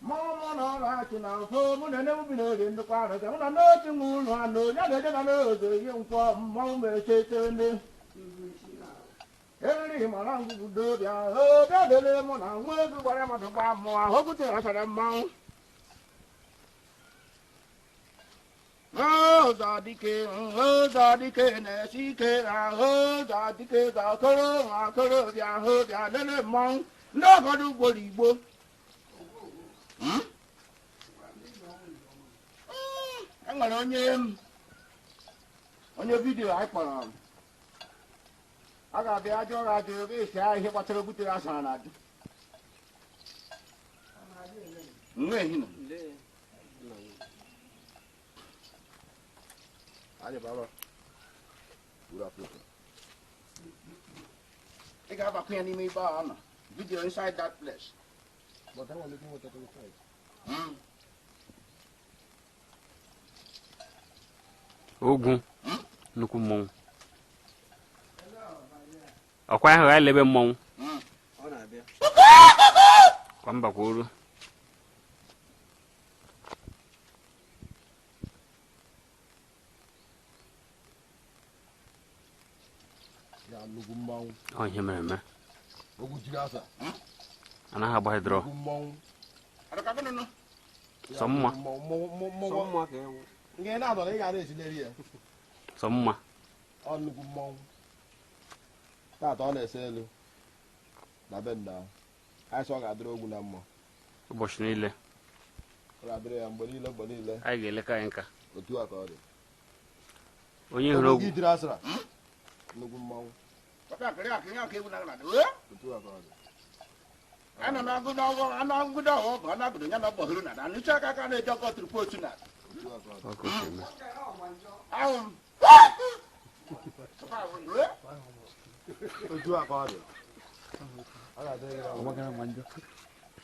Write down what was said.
Mama no la china so mo ne ne bi no de ndo kwa no na no ti mu no no ya de na no de yin kwa mo me che che ne eri ma na ngu do bia ho da de le mo na nwe gu kwa ma to ba mo a ho ku te asa de mo oh da di ke ne si ke a ho da di ke da ko ma ko bia ho bia le le mo no ko du bo li bo enwere onye vidiyo anyị kpọrọ a ga-abịa ajọ ọrụ ajọ ebe esi ahịa ihe gbachara butere asara na adị nwa ehi nọ ị ga-abakwa ya n'ime ibe ahụ nọ vidiyo inside that place. Ogun nnukwu mmọnwụ ọkwa ahụ ga elebe mmọnwụ kwa mbakwa oru ọ ihe mere eme anaghị agbaghị drọ sọ mma Nghe nào rồi đấy gà đây xin đi à? sọ mma On cũng mong. Ta to na ese lu. Na ben na. Ai so ga dro ogu na mmo. ụbọchị niile Ra dro ya mgbe niile. anyị ga-eleka anyị nka Otu aka ọ dị. onye hụrụ ogwu Gidira asra. Nnukwu mmanwụ. Papa kere akịnya ka ewu na na Otu aka ọ dị. ana na agụ na ọgọ ana ngụ da ọ bụ ana gụrụ ya na ọgbọhụrụ na na ncha aka ka na-eje ọkọ tụrụ postu na ọkụ si eme ahụ Otu aka ọ dị. Ọ ga-adịrị gị